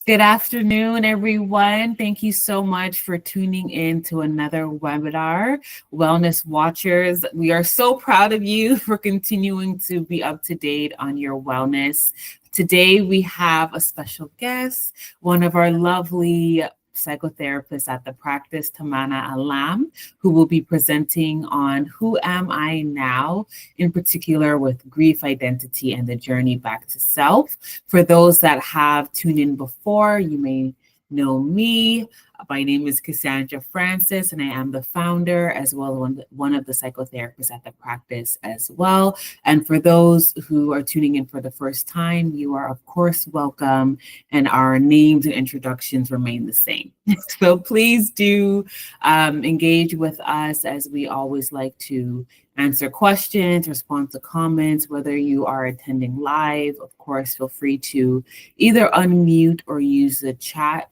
Good afternoon, everyone. Thank you so much for tuning in to another webinar, Wellness Watchers. We are so proud of you for continuing to be up to date on your wellness. Today, we have a special guest, one of our lovely psychotherapists at the practice, Tamanna, who will be presenting on Who Am I Now, in particular with grief identity and the journey back to self. For those that have tuned in before, you may know me. My name is Cassandra Francis, and I am the founder as well as one of the psychotherapists at the practice as well. And for those who are tuning in for the first time, you are, of course, welcome, and our names and introductions remain the same. So please do engage with us, as we always like to answer questions, respond to comments, whether you are attending live. Of course, feel free to either unmute or use the chat.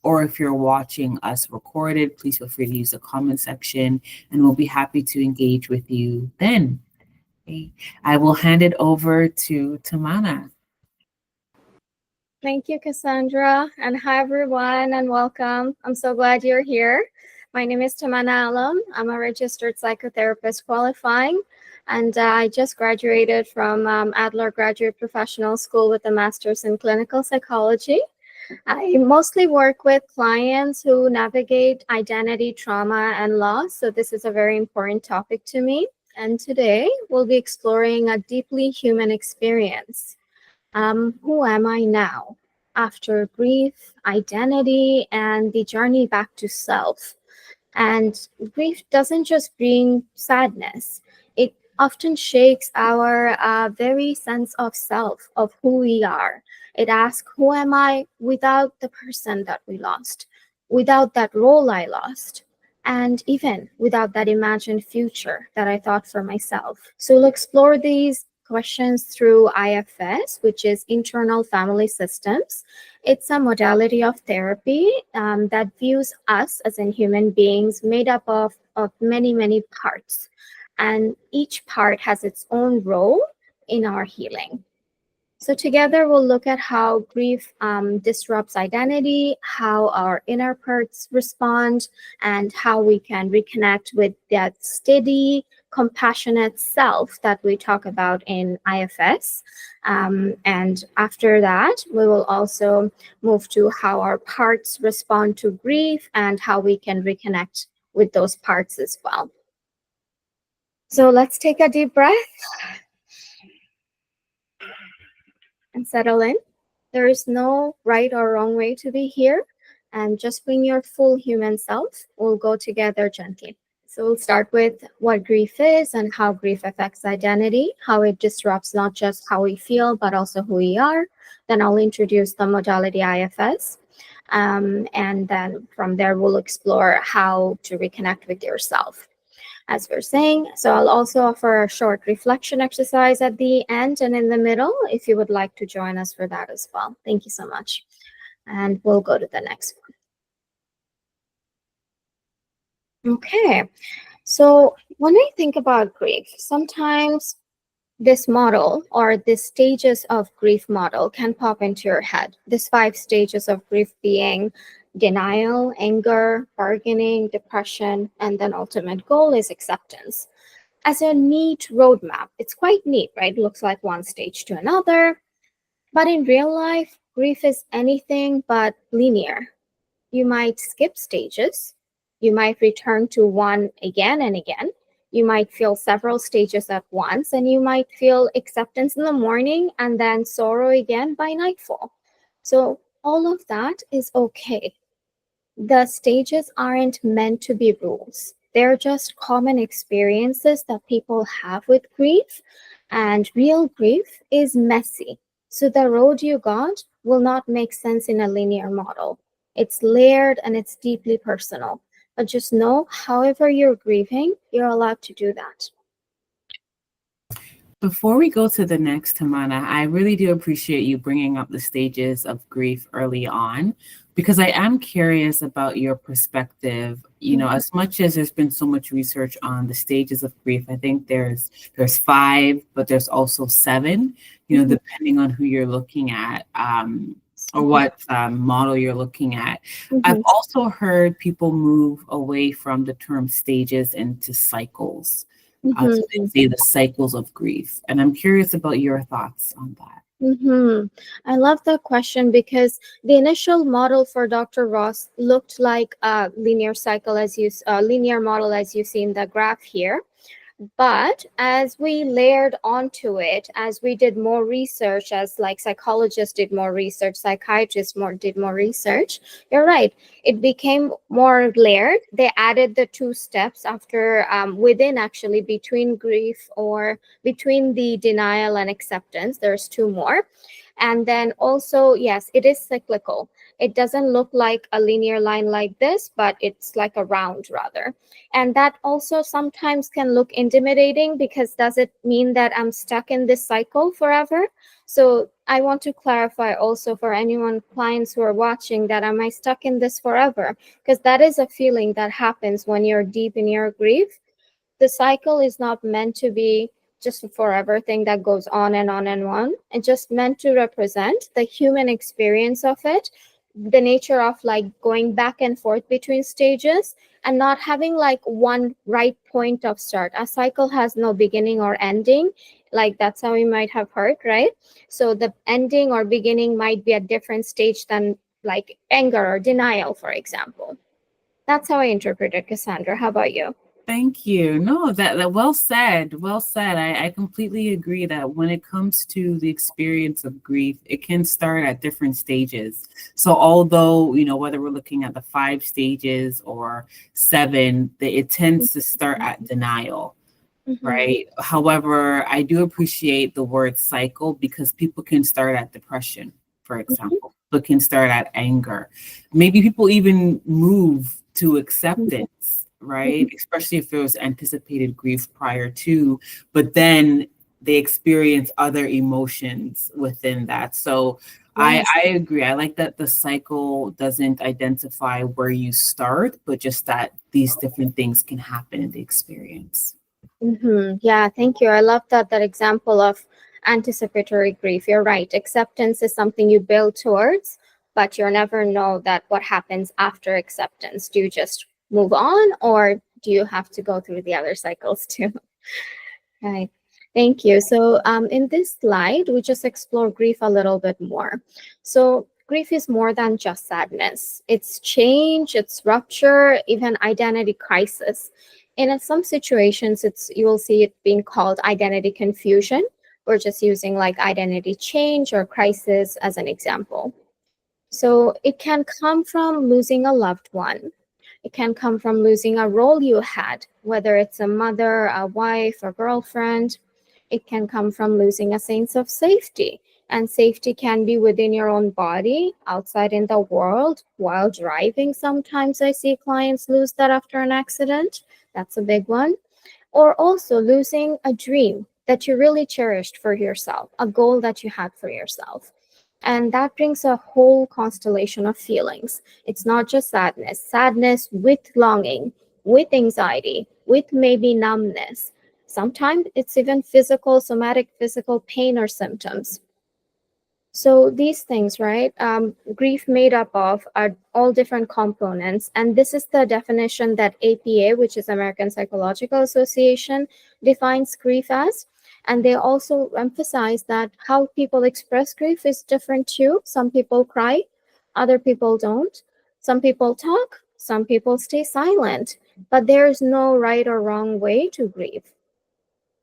Or if you're watching us recorded, please feel free to use the comment section, and we'll be happy to engage with you then. Okay. I will hand it over to Tamanna. Thank you, Cassandra, and hi everyone, and welcome. I'm so glad you're here. My name is Tamanna. I'm a registered psychotherapist qualifying, and I just graduated from Adler Graduate Professional School with a master's in clinical psychology. I mostly work with clients who navigate identity, trauma, and loss, so this is a very important topic to me. And today we'll be exploring a deeply human experience. Who am I now? After grief, identity, and the journey back to self. And grief doesn't just bring sadness, it often shakes our very sense of self, of who we are. It asks, who am I without the person that we lost, without that role I lost, and even without that imagined future that I thought for myself? So we'll explore these questions through IFS, which is Internal Family Systems. It's a modality of therapy that views us as in human beings made up of many, many parts. And each part has its own role in our healing. So together we'll look at how grief disrupts identity, how our inner parts respond, and how we can reconnect with that steady, compassionate self that we talk about in IFS. And after that, we will also move to how our parts respond to grief and how we can reconnect with those parts as well. So let's take a deep breath and settle in. There is no right or wrong way to be here, and just bring your full human self. We'll go together gently. So we'll start with what grief is and how grief affects identity, how it disrupts not just how we feel, but also who we are. Then I'll introduce the modality IFS. And then from there, we'll explore how to reconnect with yourself, as we're saying. So I'll also offer a short reflection exercise at the end and in the middle if you would like to join us for that as well. Thank you so much. And we'll go to the next one. Okay, so when I think about grief, sometimes this model or this stages of grief model can pop into your head. This 5 stages of grief being denial, anger, bargaining, depression, and then ultimate goal is acceptance. As a neat roadmap, it's quite neat, right? It looks like one stage to another. But in real life, grief is anything but linear. You might skip stages. You might return to one again and again. You might feel several stages at once, and you might feel acceptance in the morning and then sorrow again by nightfall. So all of that is okay. The stages aren't meant to be rules. They're just common experiences that people have with grief, and real grief is messy. So the road you got will not make sense in a linear model. It's layered and it's deeply personal. But just know, however you're grieving, you're allowed to do that. Before we go to the next, Tamanna, I really do appreciate you bringing up the stages of grief early on because I am curious about your perspective. As much as there's been so much research on the stages of grief, I think there's five, but there's also seven, Mhm. depending on who you're looking at, or what model you're looking at. I've Mhm. also heard people move away from the term stages into cycles. So they Mhm. say the cycles of grief. And I'm curious about your thoughts on that. Mm-hmm. I love that question because the initial model for Dr. Ross looked like a linear cycle, linear model as you see in the graph here. But as we layered onto it, as we did more research, as like psychologists did more research, psychiatrists did more research, you're right, it became more layered. They added the two steps after within actually between grief or between the denial and acceptance. There's two more. And then also, yes, it is cyclical. It doesn't look like a linear line like this, but it's like a round rather. And that also sometimes can look intimidating because does it mean that I'm stuck in this cycle forever? So I want to clarify also for anyone, clients who are watching, that am I stuck in this forever? Because that is a feeling that happens when you're deep in your grief. The cycle is not meant to be just a forever thing that goes on and on and on. It's just meant to represent the human experience of it, the nature of like going back and forth between stages and not having like one right point of start. A cycle has no beginning or ending. Like that's how you might have heard, right? So the ending or beginning might be a different stage than like anger or denial, for example. That's how I interpret it, Cassandra. How about you? Thank you. No, that well said. Well said. I completely agree that when it comes to the experience of grief, it can start at different stages. So although, whether we're looking at the five stages or seven, it tends to start at denial. Mhm. Right. However, I do appreciate the word cycle because people can start at depression, for Mhm. example. People can start at anger. Maybe people even move to acceptance, right? Mhm. Especially if there was anticipated grief prior to, but then they experience other emotions within that. So Yes. I agree. I like that the cycle doesn't identify where you start, but just that these different things can happen in the experience. Yeah, thank you. I love that example of anticipatory grief. You're right. Acceptance is something you build towards, but you never know that what happens after acceptance. Do you just move on, or do you have to go through the other cycles too? Right. Thank you. So, in this slide, we just explore grief a little bit more. So, grief is more than just sadness. It's change, it's rupture, even identity crisis. And in some situations, it's you will see it being called identity confusion. We're just using like identity change or crisis as an example. So, it can come from losing a loved one. It can come from losing a role you had, whether it's a mother, a wife, a girlfriend. It can come from losing a sense of safety. And safety can be within your own body, outside in the world, while driving. Sometimes I see clients lose that after an accident. That's a big one. Or also losing a dream that you really cherished for yourself, a goal that you had for yourself. And that brings a whole constellation of feelings. It's not just sadness, sadness with longing, with anxiety, with maybe numbness. Sometimes it's even physical, somatic physical pain or symptoms. So these things, right? Grief made up of are all different components, and this is the definition that APA, which is American Psychological Association, defines grief as. And they also emphasize that how people express grief is different too. Some people cry, other people don't. Some people talk, some people stay silent. But there is no right or wrong way to grieve.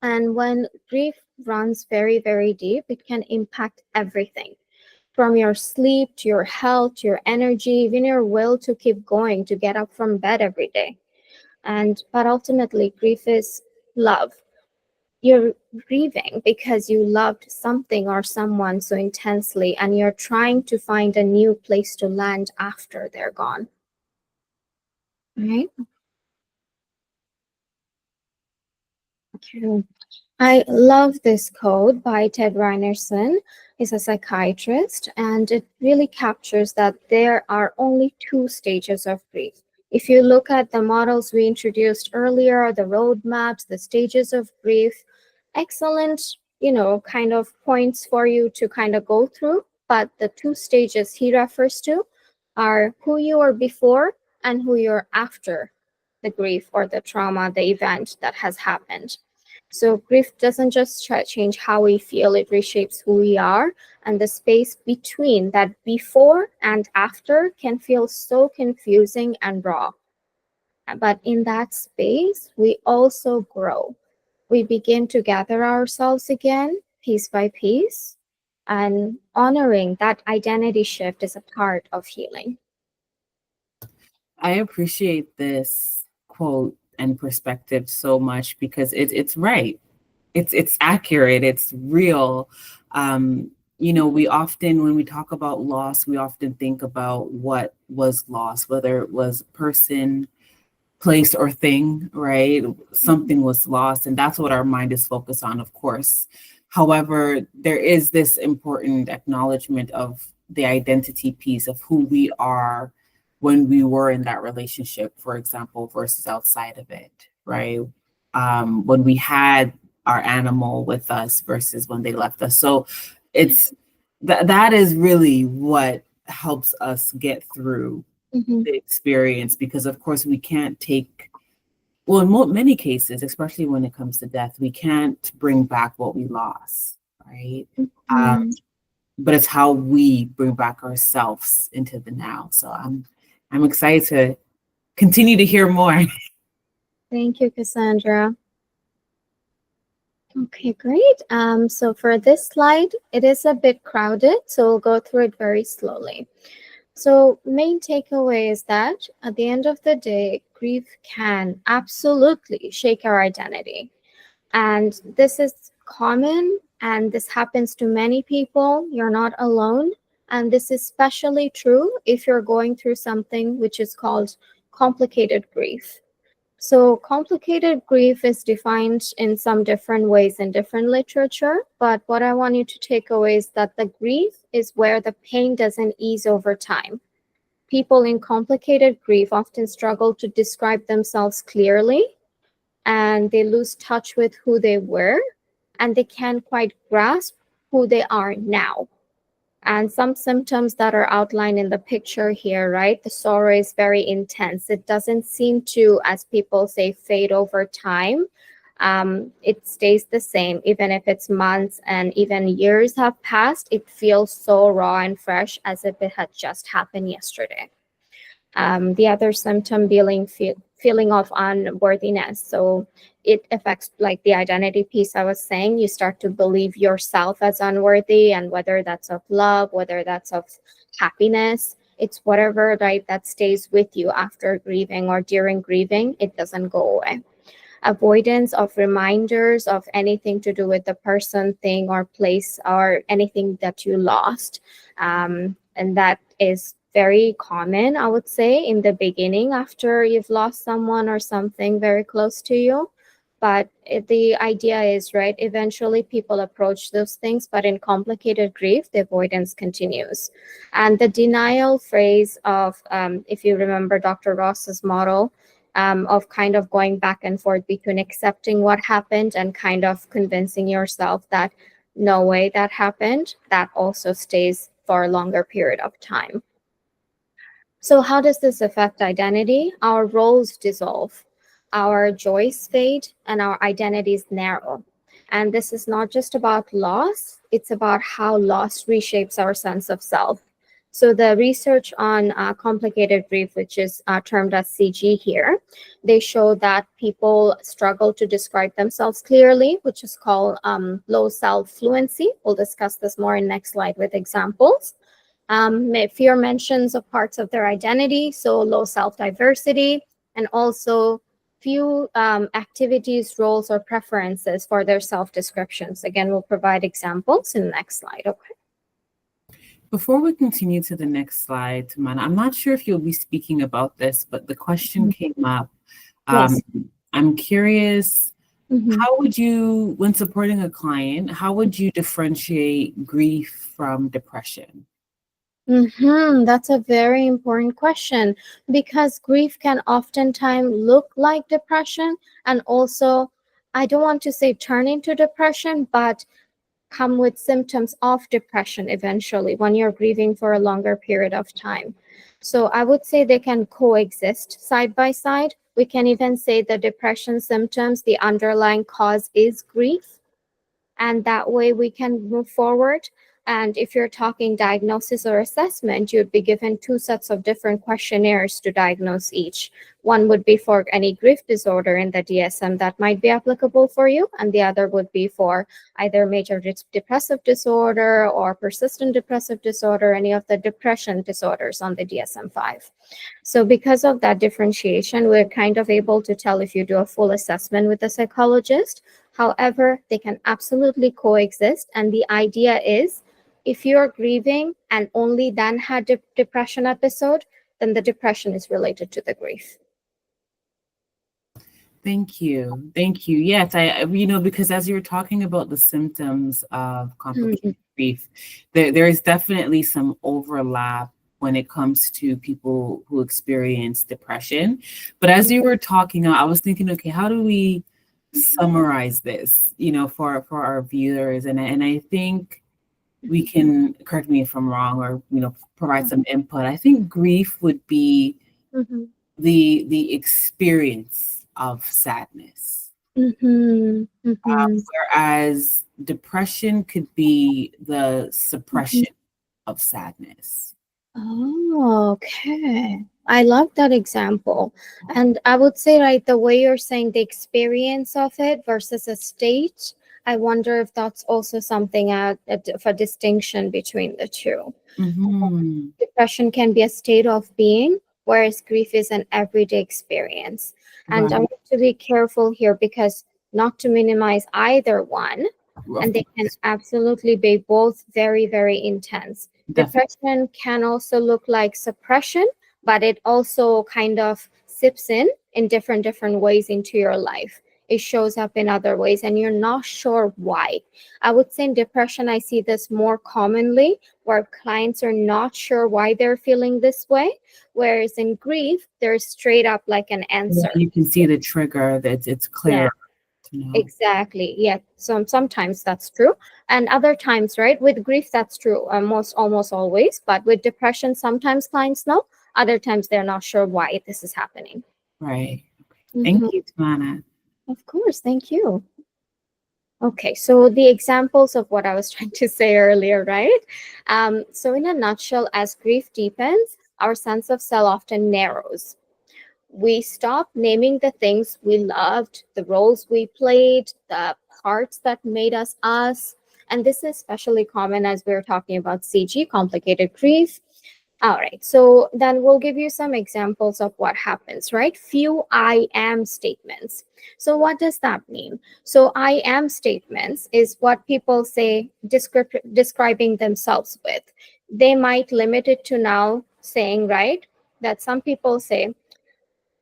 And when grief runs very, very deep, it can impact everything from your sleep to your health to your energy, even your will to keep going, to get up from bed every day. And but ultimately, grief is love. You're grieving because you loved something or someone so intensely, and you're trying to find a new place to land after they're gone. Right? Okay. I love this quote by Ted Reinerson. He's a psychiatrist, and it really captures that there are only two stages of grief. If you look at the models we introduced earlier, the roadmaps, the stages of grief, excellent, kind of points for you to kind of go through. But the two stages he refers to are who you were before and who you're after the grief or the trauma, the event that has happened. So grief doesn't just change how we feel, it reshapes who we are. And the space between that before and after can feel so confusing and raw. But in that space, we also grow. We begin to gather ourselves again, piece by piece, and honoring that identity shift is a part of healing. I appreciate this quote and perspective so much because it's right. It's accurate. It's real. We often, when we talk about loss, we often think about what was lost, whether it was a person, place, or thing, right? Something was lost, and that's what our mind is focused on, of course. However, there is this important acknowledgement of the identity piece of who we are when we were in that relationship, for example, versus outside of it, right? When we had our animal with us versus when they left us. So it's that is really what helps us get through Mhm. the experience, because of course we can't take, well, in many cases, especially when it comes to death, we can't bring back what we lost, right? um, Mhm. but it's how we bring back ourselves into the now. So I'm excited to continue to hear more. Thank you, Cassandra. Okay, great. So for this slide, it is a bit crowded, so we'll go through it very slowly. So main takeaway is that at the end of the day, grief can absolutely shake our identity. And this is common and this happens to many people. You're not alone. And this is especially true if you're going through something which is called complicated grief. So, complicated grief is defined in some different ways in different literature, but what I want you to take away is that the grief is where the pain doesn't ease over time. People in complicated grief often struggle to describe themselves clearly, and they lose touch with who they were, and they can't quite grasp who they are now. And some symptoms that are outlined in the picture here, right? The sorrow is very intense. It doesn't seem to, as people say, fade over time. It stays the same, even if it's months and even years have passed. It feels so raw and fresh as if it had just happened yesterday. The other symptom feeling of unworthiness. So it affects like the identity piece I was saying. You start to believe yourself as unworthy, and whether that's of love, whether that's of happiness, it's whatever, right, that stays with you after grieving or during grieving. It doesn't go away. Avoidance of reminders of anything to do with the person, thing, or place, or anything that you lost. And that is very common, I would say, in the beginning after you've lost someone or something very close to you. But the idea is, right, eventually people approach those things, but in complicated grief, the avoidance continues. And the denial phrase of, if you remember Dr. Ross's model, of kind of going back and forth between accepting what happened and kind of convincing yourself that no way that happened, that also stays for a longer period of time. So how does this affect identity? Our roles dissolve, our joys fade, and our identities narrow. And this is not just about loss, it's about how loss reshapes our sense of self. So the research on complicated grief, which is termed as CG here, they show that people struggle to describe themselves clearly, which is called low self-fluency. We'll discuss this more in next slide with examples. Fear mentions of parts of their identity, so low self-diversity, and also few activities, roles, or preferences for their self-descriptions. Again, we'll provide examples in the next slide. Okay. Before we continue to the next slide, Tamanna, I'm not sure if you'll be speaking about this, but the question came up. Yes. I'm curious, Mhm. How would you, when supporting a client, how would you differentiate grief from depression? That's a very important question because grief can oftentimes look like depression, and also, I don't want to say turn into depression, but come with symptoms of depression eventually when you're grieving for a longer period of time. So I would say they can coexist side by side. We can even say the depression symptoms, the underlying cause is grief, and that way we can move forward. And if you're talking diagnosis or assessment, you'd be given two sets of different questionnaires to diagnose each. One would be for any grief disorder in the DSM that might be applicable for you, and the other would be for either major depressive disorder or persistent depressive disorder, any of the depression disorders on the DSM-5. So because of that differentiation, we're kind of able to tell if you do a full assessment with a psychologist. However, they can absolutely coexist. And the idea is if you're grieving and only then had a depression episode, then the depression is related to the grief. Thank you. Thank you. Yes, because as you were talking about the symptoms of complicated Mhm. grief, there is definitely some overlap when it comes to people who experience depression. But as you were talking, I was thinking, okay, how do we summarize this, for our viewers? And I think we can, correct me if I'm wrong, or provide some input. I think grief would be Mhm. the experience of sadness, Mhm. Mhm. whereas depression could be the Mhm. suppression of sadness. Oh, okay. I love that example. And I would say, right, the way you're saying the experience of it versus a state, I wonder if that's also something of a distinction between the two. Hmm. Depression can be a state of being, whereas grief is an everyday experience. And I Right. want to be careful here because not to minimize either one, Of and they can course. absolutely be both very, very intense. Definitely. Depression can also look like suppression, but it also kind of sips in different ways into your life. It shows up in other ways, and you're not sure why. I would say in depression, I see this more commonly where clients are not sure why they're feeling this way, whereas in grief, there's straight up like an Yeah, answer. you can see the trigger, that it's Yeah. clear to know. Exactly. Yeah. So sometimes that's true, and other times, right? With grief, that's true. Most almost always, but with depression, sometimes clients know. Other times, they're not sure why this is happening. Right. Mhm. Thank you, Tamanna. Of course. Thank you. Okay, so the examples of what I was trying to say earlier, right? So in a nutshell, as grief deepens, our sense of self often narrows. We stop naming the things we loved, the roles we played, the parts that made us us. And this is especially common as we're talking about CG, complicated grief. All right, so then we'll give you some examples of what happens, right? Few I am statements. So, what does that mean? So, I am statements is what people say describing themselves with. They might limit it to now saying, right, that some people say,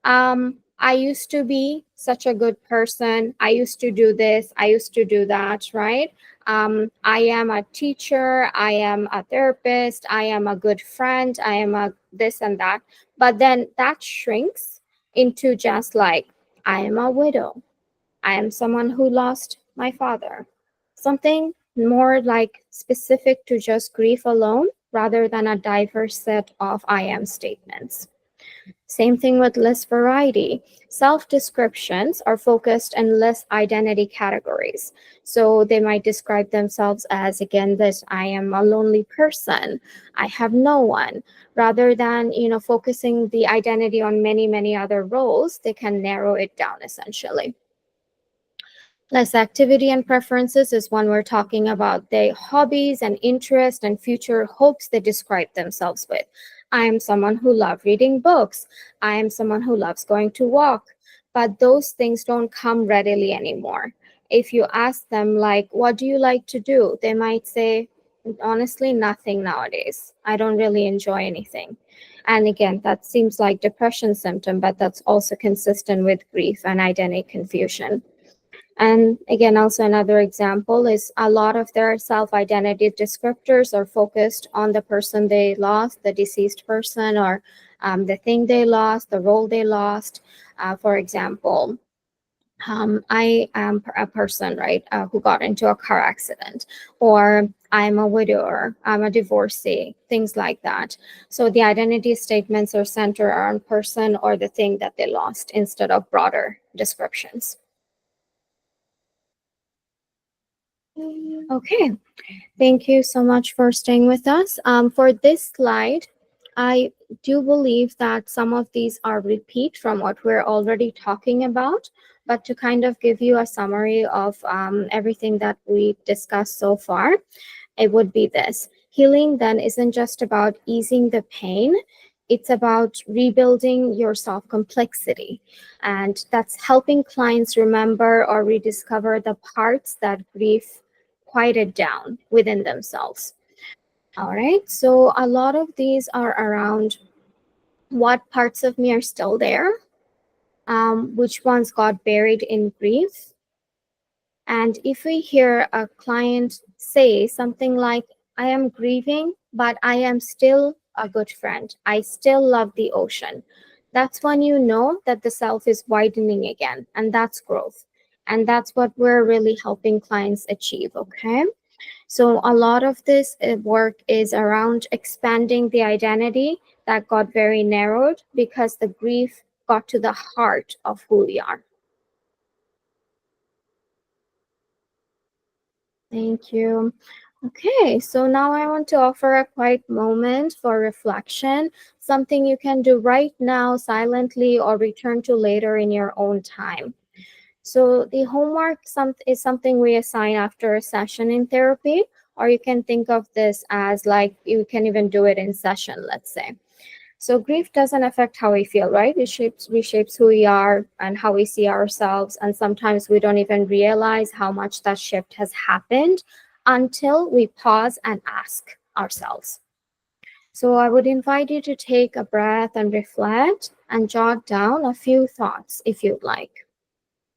I used to be such a good person. I used to do this. I used to do that, right? I am a teacher. I am a therapist. I am a good friend. I am a this and that. But then that shrinks into just like, I am a widow. I am someone who lost my father. Something more like specific to just grief alone rather than a diverse set of I am statements. Same thing with less variety. Self descriptions are focused on less identity categories. So they might describe themselves as, again, this I am a lonely person, I have no one. Rather than, focusing the identity on many, many other roles, they can narrow it down essentially. Less activity and preferences is one we're talking about the hobbies and interests and future hopes they describe themselves with. I am someone who loves reading books. I am someone who loves going to walk. But those things don't come readily anymore. If you ask them, like, what do you like to do? They might say, honestly, nothing nowadays. I don't really enjoy anything. And again, that seems like depression symptom, but that's also consistent with grief and identity confusion. And again, also another example is a lot of their self identity descriptors are focused on the person they lost, the deceased person, or the thing they lost, the role they lost. For example, I am a person, right, who got into a car accident, or I'm a widower, I'm a divorcee, things like that. So the identity statements are centered around person or the thing that they lost instead of broader descriptions. Okay, thank you so much for staying with us. For this slide, I do believe that some of these are repeat from what we're already talking about, but to kind of give you a summary of everything that we discussed so far, it would be this. Healing then isn't just about easing the pain, it's about rebuilding your self complexity. And that's helping clients remember or rediscover the parts that grief quieted down within themselves. All right. So a lot of these are around what parts of me are still there, which ones got buried in grief. And if we hear a client say something like, I am grieving, but I am still a good friend, I still love the ocean, that's when you know that the self is widening again. And that's growth. And that's what we're really helping clients achieve. Okay. So a lot of this work is around expanding the identity that got very narrowed because the grief got to the heart of who we are. Thank you. Okay, so now I want to offer a quiet moment for reflection, something you can do right now silently or return to later in your own time. So the homework is something we assign after a session in therapy, or you can think of this as like you can even do it in session, let's say. So grief doesn't affect how we feel, right? It reshapes who we are and how we see ourselves. And sometimes we don't even realize how much that shift has happened until we pause and ask ourselves. So I would invite you to take a breath and reflect and jot down a few thoughts if you'd like.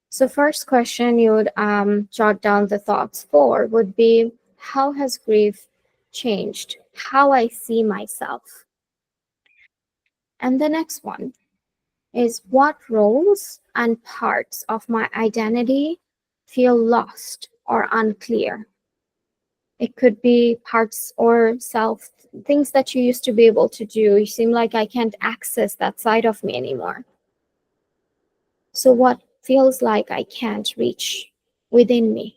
So first question you would jot down the thoughts for would be, how has grief changed how I see myself? And the next one is, what roles and parts of my identity feel lost or unclear? It could be parts or self, things that you used to be able to do. You seem like I can't access that side of me anymore. So, what feels like I can't reach within me?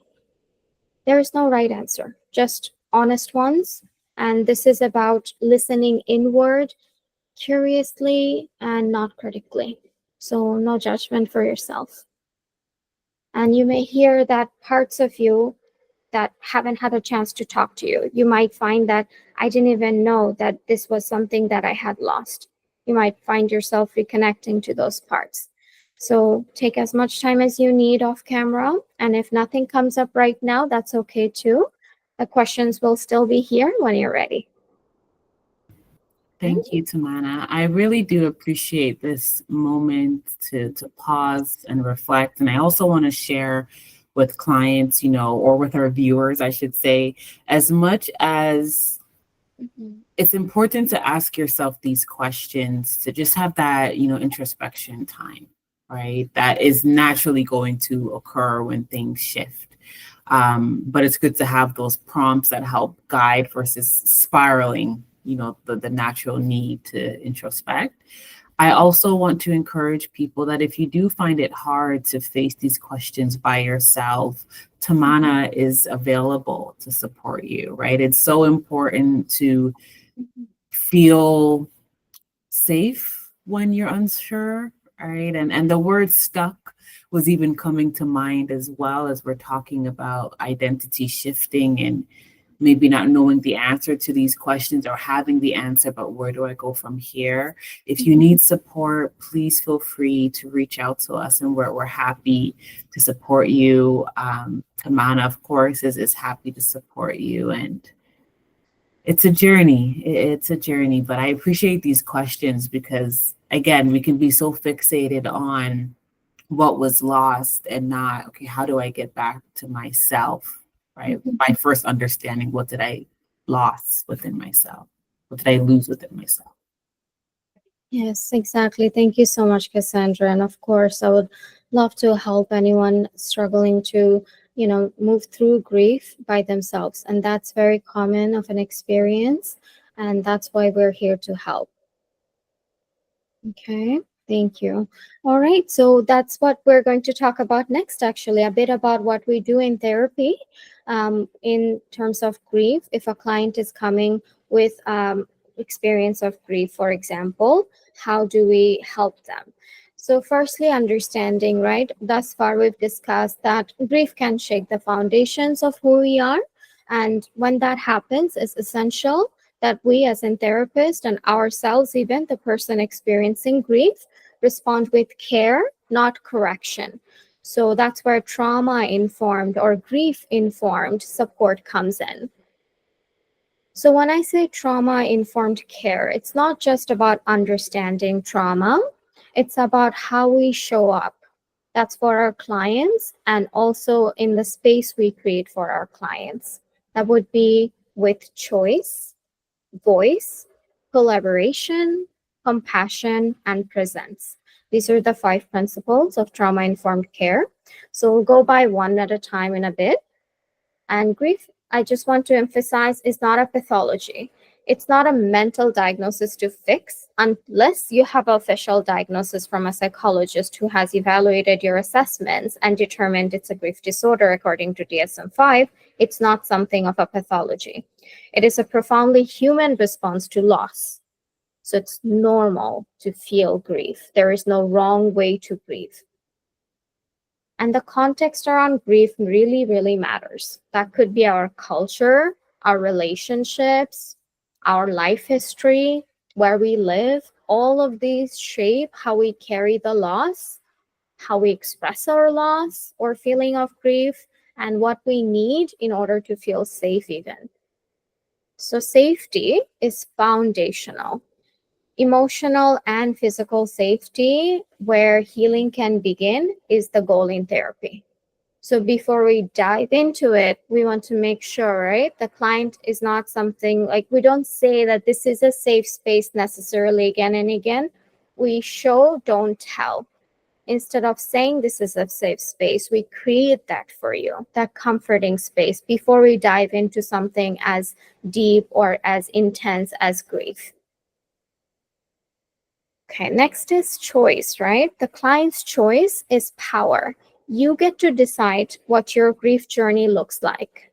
There is no right answer, just honest ones. And this is about listening inward, curiously, and not critically. So, no judgment for yourself. And you may hear that parts of you that haven't had a chance to talk to you. You might find that I didn't even know that this was something that I had lost. You might find yourself reconnecting to those parts. So take as much time as you need off camera. And if nothing comes up right now, that's okay too. The questions will still be here when you're ready. Thank you, Tamanna. I really do appreciate this moment to pause and reflect. And I also want to share with clients, or with our viewers, I should say, as much as Mhm. it's important to ask yourself these questions, to just have that, introspection time, right? That is naturally going to occur when things shift. But it's good to have those prompts that help guide versus spiraling, the natural need to introspect. I also want to encourage people that if you do find it hard to face these questions by yourself, Tamanna is available to support you, right? It's so important to feel safe when you're unsure, right? And the word stuck was even coming to mind as well as we're talking about identity shifting and maybe not knowing the answer to these questions or having the answer, but where do I go from here? If you need support, please feel free to reach out to us, and we're happy to support you. Tamanna, of course, is happy to support you. And it's a journey. It's a journey, but I appreciate these questions because, again, we can be so fixated on what was lost and not, okay, how do I get back to myself, right? Mhm. By first understanding what did I lost within myself? What did I lose within myself? Yes, exactly. Thank you so much, Cassandra. And of course, I would love to help anyone struggling to, move through grief by themselves. And that's very common of an experience. And that's why we're here to help. Okay, thank you. All right, so that's what we're going to talk about next, actually, a bit about what we do in therapy in terms of grief. If a client is coming with experience of grief, for example, how do we help them? So, firstly, understanding, right? Thus far, we've discussed that grief can shake the foundations of who we are. And when that happens, it's essential that we as a therapist and ourselves, even the person experiencing grief, respond with care, not correction. So that's where trauma informed or grief informed support comes in. So when I say trauma informed care, it's not just about understanding trauma, it's about how we show up. That's for our clients and also in the space we create for our clients. That would be with choice, voice, collaboration, compassion, and presence. These are the 5 principles of trauma informed care. So we'll go by one at a time in a bit. And grief, I just want to emphasize, is not a pathology. It's not a mental diagnosis to fix unless you have an official diagnosis from a psychologist who has evaluated your assessments and determined it's a grief disorder according to DSM-5. It's not something of a pathology. It is a profoundly human response to loss. So it's normal to feel grief. There is no wrong way to grieve. And the context around grief really, really matters. That could be our culture, our relationships, our life history, where we live. All of these shape how we carry the loss, how we express our loss or feeling of grief, and what we need in order to feel safe, even. So, safety is foundational. Emotional and physical safety, where healing can begin, is the goal in therapy. So before we dive into it, we want to make sure, right? The client is not something like, we don't say that this is a safe space necessarily again and again. We show, don't tell. Instead of saying this is a safe space, we create that for you, that comforting space before we dive into something as deep or as intense as grief. Okay, next is choice, right? The client's choice is power. You get to decide what your grief journey looks like.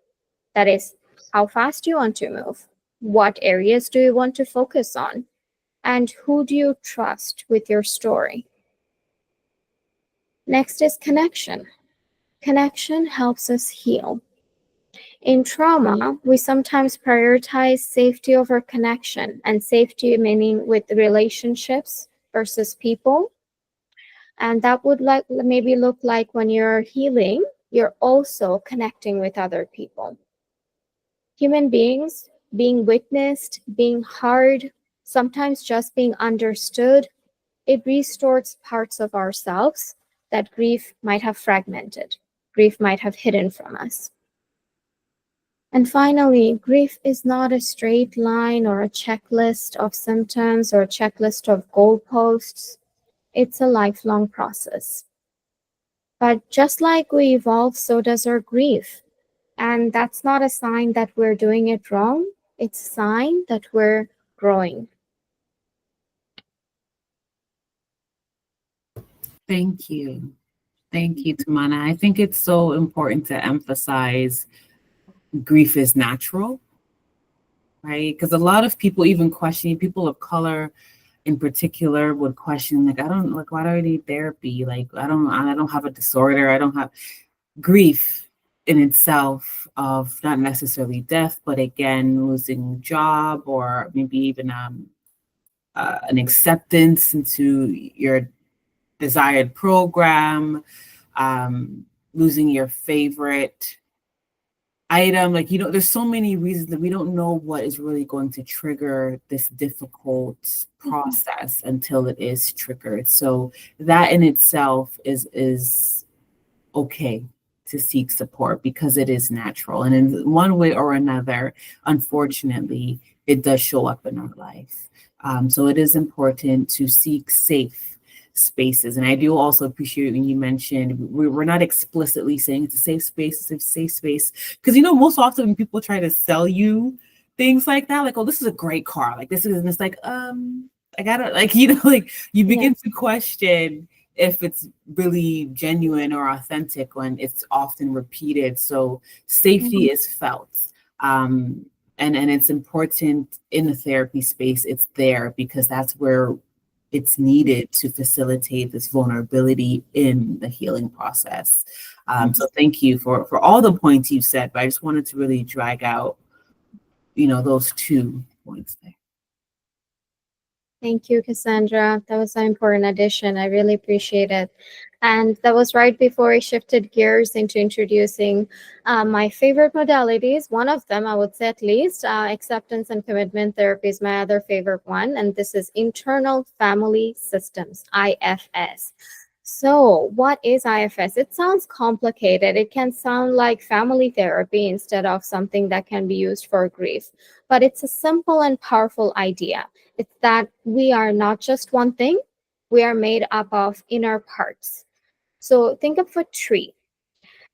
That is, how fast you want to move, what areas do you want to focus on, and who do you trust with your story. Next is connection. Connection helps us heal. In trauma, we sometimes prioritize safety over connection, and safety meaning with relationships versus people. And that would like maybe look like when you're healing, you're also connecting with other people. Human beings being witnessed, being heard, sometimes just being understood, it restores parts of ourselves that grief might have fragmented, grief might have hidden from us. And finally, grief is not a straight line or a checklist of symptoms or a checklist of goalposts. It's a lifelong process. But just like we evolve, so does our grief. And that's not a sign that we're doing it wrong. It's a sign that we're growing. Thank you. Thank you, Tamanna. I think it's so important to emphasize grief is natural, right? Because a lot of people even question, people of color in particular would question, like, I don't like, why do I need therapy? Like, I don't have a disorder. I don't have grief in itself of not necessarily death, but again, losing job or maybe even an acceptance into your desired program, losing your favorite item, like, there's so many reasons that we don't know what is really going to trigger this difficult Mhm. process until it is triggered. So that in itself is okay to seek support because it is natural. And in one way or another, unfortunately, it does show up in our life. So it is important to seek safe spaces. And I do also appreciate when you mentioned we're not explicitly saying it's a safe space, it's a safe space. Because, most often when people try to sell you things like that, like, oh, this is a great car. Like, this is, and it's like, I gotta, like, like you Yeah. begin to question if it's really genuine or authentic when it's often repeated. So Mhm. safety is felt. Um, and it's important in the therapy space, it's there because that's where it's needed to facilitate this vulnerability in the healing process. So thank you for all the points you said, but I just wanted to really drag out, those 2 points there. Thank you, Cassandra. That was an important addition. I really appreciate it. And that was right before I shifted gears into introducing my favorite modalities. One of them, I would say at least, acceptance and commitment therapy is my other favorite one. And this is internal family systems, IFS. So, what is IFS? It sounds complicated. It can sound like family therapy instead of something that can be used for grief, but it's a simple and powerful idea. It's that we are not just one thing, we are made up of inner parts. So think of a tree.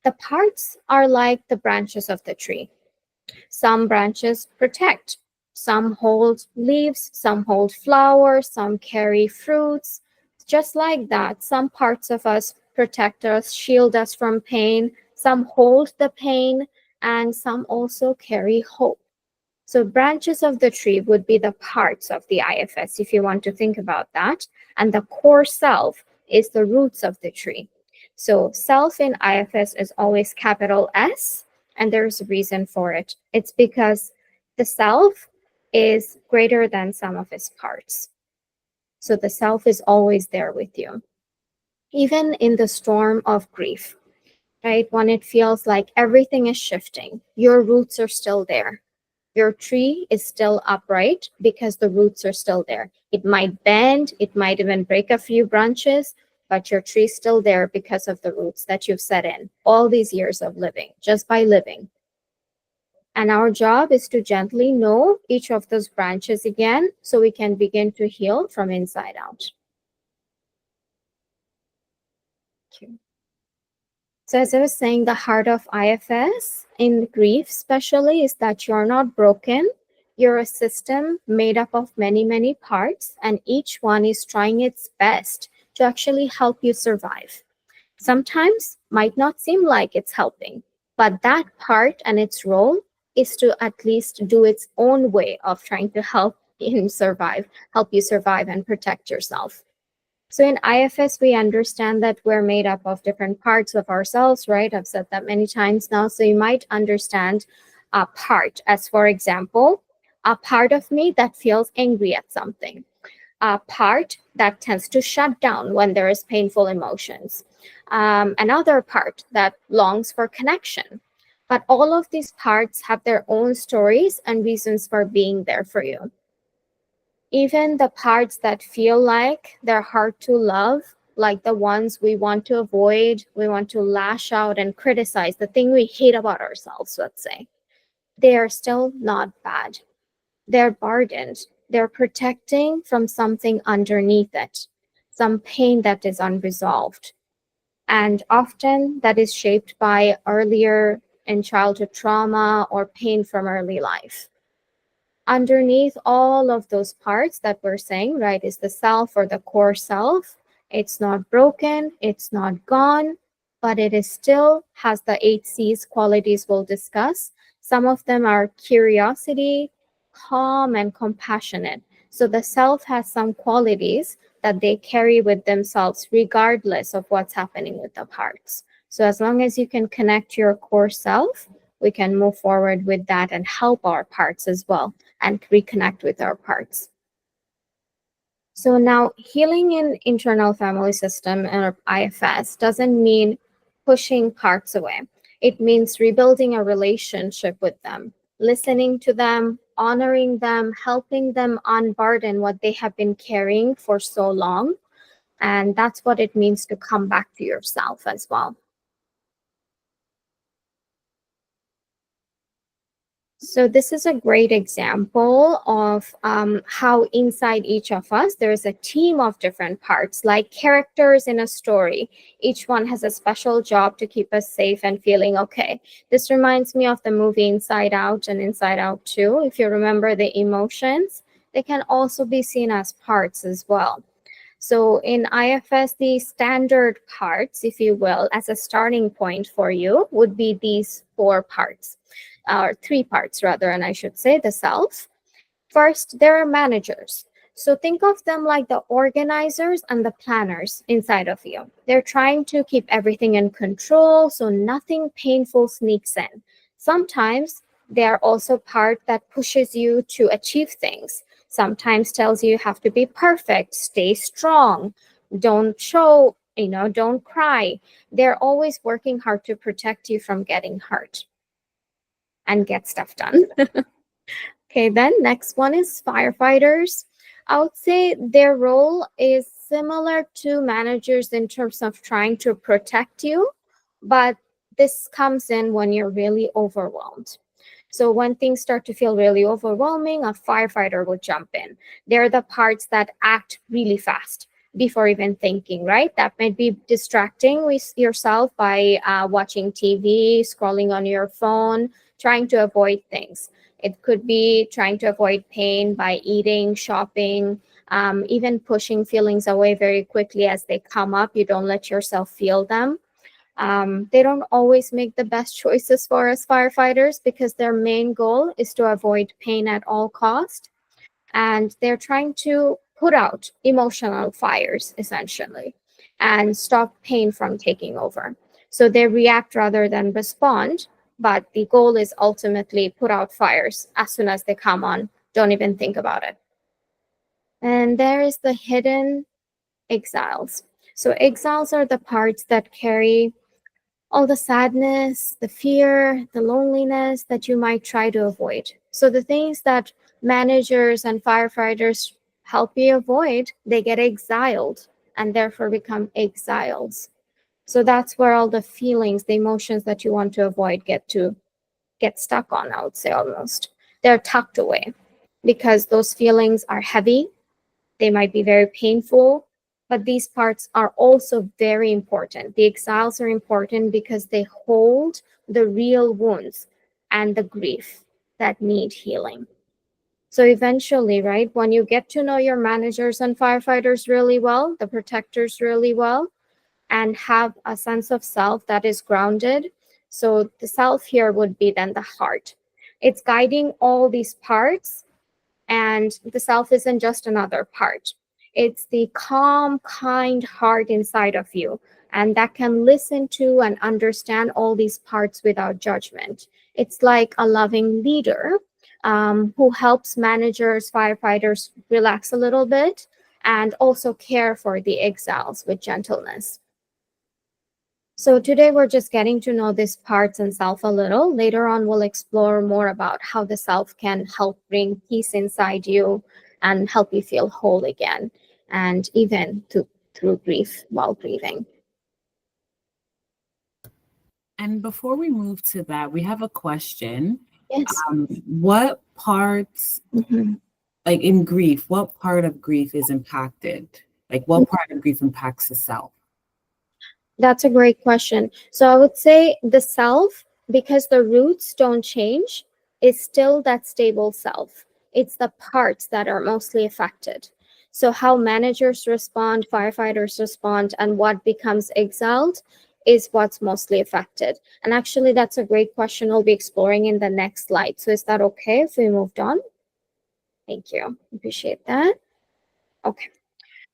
The parts are like the branches of the tree. Some branches protect, some hold leaves, some hold flowers, some carry fruits. Just like that, some parts of us protect us, shield us from pain, some hold the pain, and some also carry hope. So branches of the tree would be the parts of the IFS, if you want to think about that. And the core self is the roots of the tree. So self in IFS is always capital S, and there's a reason for it. It's because the self is greater than some of its parts. So the self is always there with you, even in the storm of grief, right? When it feels like everything is shifting, your roots are still there. Your tree is still upright because the roots are still there. It might bend, it might even break a few branches, but your tree is still there because of the roots that you've set in all these years of living, just by living. And our job is to gently know each of those branches again so we can begin to heal from inside out. Okay. So, as I was saying, the heart of IFS in grief, especially, is that you're not broken. You're a system made up of many, many parts, and each one is trying its best to actually help you survive. Sometimes might not seem like it's helping, but that part and its role is to at least do its own way of trying to help you survive and protect yourself. So in IFS, we understand that we're made up of different parts of ourselves, right? I've said that many times now. So you might understand a part as, for example, a part of me that feels angry at something, a part that tends to shut down when there is painful emotions, another part that longs for connection. But all of these parts have their own stories and reasons for being there for you. Even the parts that feel like they're hard to love, like the ones we want to avoid, we want to lash out and criticize, the thing we hate about ourselves, let's say, they are still not bad. They're burdened. They're protecting from something underneath it, some pain that is unresolved. And often that is shaped by earlier in childhood trauma or pain from early life. Underneath all of those parts that we're saying, right, is the self or the core self. It's not broken, it's not gone, but it is still has the 8 C's qualities we'll discuss. Some of them are curiosity, calm, and compassionate. So the self has some qualities that they carry with themselves regardless of what's happening with the parts. So as long as you can connect your core self, we can move forward with that and help our parts as well and reconnect with our parts. So now healing in internal family system or IFS doesn't mean pushing parts away. It means rebuilding a relationship with them, listening to them, honoring them, helping them unburden what they have been carrying for so long. And that's what it means to come back to yourself as well. So this is a great example of how inside each of us, there's a team of different parts, like characters in a story. Each one has a special job to keep us safe and feeling okay. This reminds me of the movie Inside Out and Inside Out 2. If you remember the emotions, they can also be seen as parts as well. So in IFS, the standard parts, if you will, as a starting point for you would be these four parts, or three parts rather, and I should say the self. First, there are managers. So think of them like the organizers and the planners inside of you. They're trying to keep everything in control so nothing painful sneaks in. Sometimes they are also part that pushes you to achieve things. Sometimes tells you have to be perfect, stay strong, don't show, don't cry. They're always working hard to protect you from getting hurt and get stuff done. Okay, then next one is firefighters. I would say their role is similar to managers in terms of trying to protect you, but this comes in when you're really overwhelmed. So when things start to feel really overwhelming, a firefighter will jump in. They're the parts that act really fast before even thinking, right? That might be distracting with yourself by watching TV, scrolling on your phone, trying to avoid things. It could be trying to avoid pain by eating, shopping, even pushing feelings away very quickly as they come up. You don't let yourself feel them. They don't always make the best choices for us firefighters because their main goal is to avoid pain at all cost. And they're trying to put out emotional fires, essentially, and stop pain from taking over. So they react rather than respond, but the goal is ultimately put out fires as soon as they come on. Don't even think about it. And there is the hidden exiles. So exiles are the parts that carry all the sadness, the fear, the loneliness that you might try to avoid. So the things that managers and firefighters help you avoid, they get exiled and therefore become exiles. So that's where all the feelings, the emotions that you want to avoid get stuck on, I would say almost. They're tucked away because those feelings are heavy. They might be very painful, but these parts are also very important. The exiles are important because they hold the real wounds and the grief that need healing. So eventually, right, when you get to know your managers and firefighters really well, the protectors really well, and have a sense of self that is grounded. So the self here would be then the heart. It's guiding all these parts, and the self isn't just another part. It's the calm, kind heart inside of you, and that can listen to and understand all these parts without judgment. It's like a loving leader who helps managers, firefighters relax a little bit and also care for the exiles with gentleness. So today we're just getting to know these parts and self a little. Later on, we'll explore more about how the self can help bring peace inside you and help you feel whole again, and even through grief while grieving. And before we move to that, we have a question. Yes. What parts, Mhm. like in grief, what part of grief is impacted? Like what part of grief impacts the self? That's a great question. So I would say the self, because the roots don't change, is still that stable self. It's the parts that are mostly affected. So how managers respond, firefighters respond, and what becomes exiled is what's mostly affected. And actually, that's a great question we'll be exploring in the next slide. So is that okay if we moved on? Thank you. Appreciate that. Okay.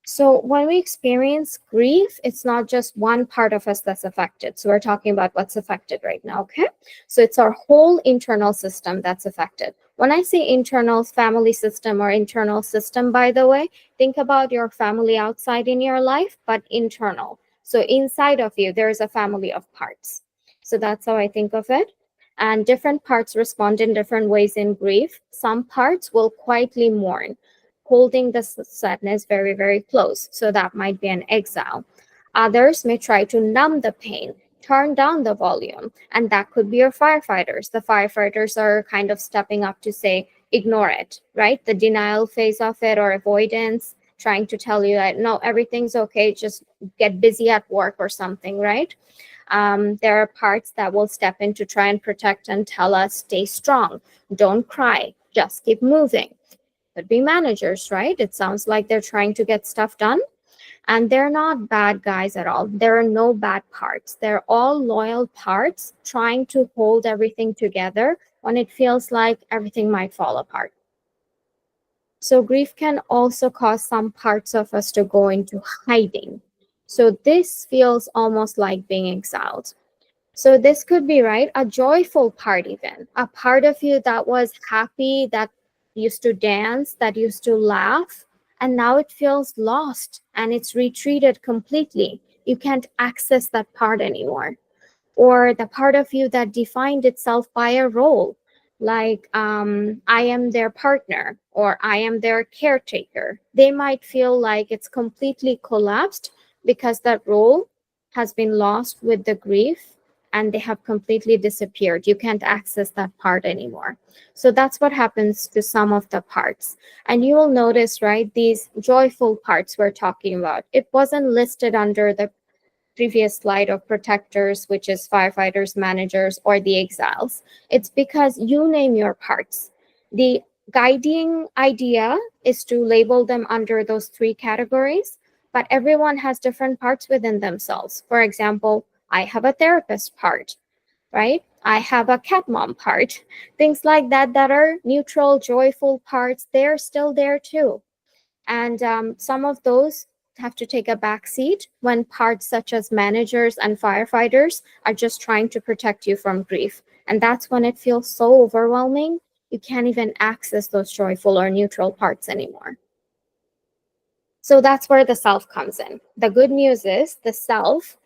So when we experience grief, it's not just one part of us that's affected. So we're talking about what's affected right now, okay? So it's our whole internal system that's affected. When I say internal family system or internal system, by the way, think about your family outside in your life, but internal. So inside of you, there is a family of parts. So that's how I think of it. And different parts respond in different ways in grief. Some parts will quietly mourn, holding the sadness very, very close. So that might be an exile. Others may try to numb the pain, turn down the volume, and that could be your firefighters. The firefighters are kind of stepping up to say, ignore it, right? The denial phase of it or avoidance, trying to tell you that no, everything's okay, just get busy at work or something, right? There are parts that will step in to try and protect and tell us, stay strong, don't cry, just keep moving. Could be managers, right? It sounds like they're trying to get stuff done. And they're not bad guys at all. There are no bad parts. They're all loyal parts trying to hold everything together when it feels like everything might fall apart. So, grief can also cause some parts of us to go into hiding. So, this feels almost like being exiled. So this could be, right, a joyful part, even a part of you that was happy, that used to dance, that used to laugh, and now it feels lost and it's retreated completely. You can't access that part anymore. Or the part of you that defined itself by a role, like I am their partner or I am their caretaker. They might feel like it's completely collapsed because that role has been lost with the grief and they have completely disappeared. You can't access that part anymore. So that's what happens to some of the parts. And you will notice, right, these joyful parts we're talking about, it wasn't listed under the previous slide of protectors, which is firefighters, managers, or the exiles. It's because you name your parts. The guiding idea is to label them under those three categories, but everyone has different parts within themselves. For example, I have a therapist part, right? I have a cat mom part. Things like that that are neutral, joyful parts, they're still there too. And some of those have to take a back seat when parts such as managers and firefighters are just trying to protect you from grief. And that's when it feels so overwhelming, you can't even access those joyful or neutral parts anymore. So that's where the self comes in. The good news is the self,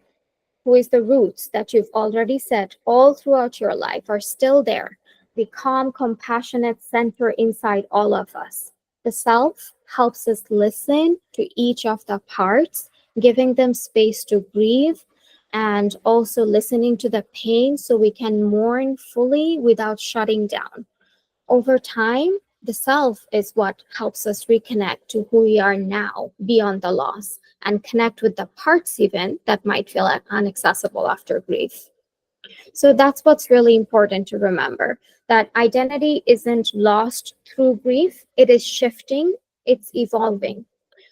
who is the roots that you've already set all throughout your life, are still there. The calm, compassionate center inside all of us. The self helps us listen to each of the parts, giving them space to breathe, and also listening to the pain so we can mourn fully without shutting down. Over time, the self is what helps us reconnect to who we are now beyond the loss and connect with the parts even that might feel inaccessible after grief. So that's what's really important to remember, that identity isn't lost through grief, it is shifting, it's evolving.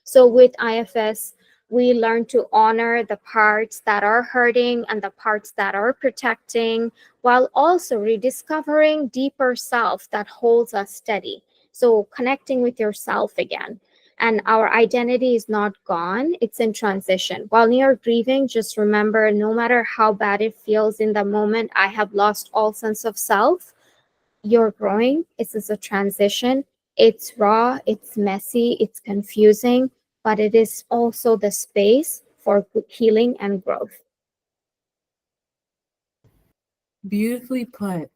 So with IFS, we learn to honor the parts that are hurting and the parts that are protecting, while also rediscovering deeper self that holds us steady. So connecting with yourself again. And our identity is not gone, it's in transition. While you're grieving, just remember, no matter how bad it feels in the moment, I have lost all sense of self, you're growing. It's just a transition. It's raw, it's messy, it's confusing, but it is also the space for healing and growth. Beautifully put,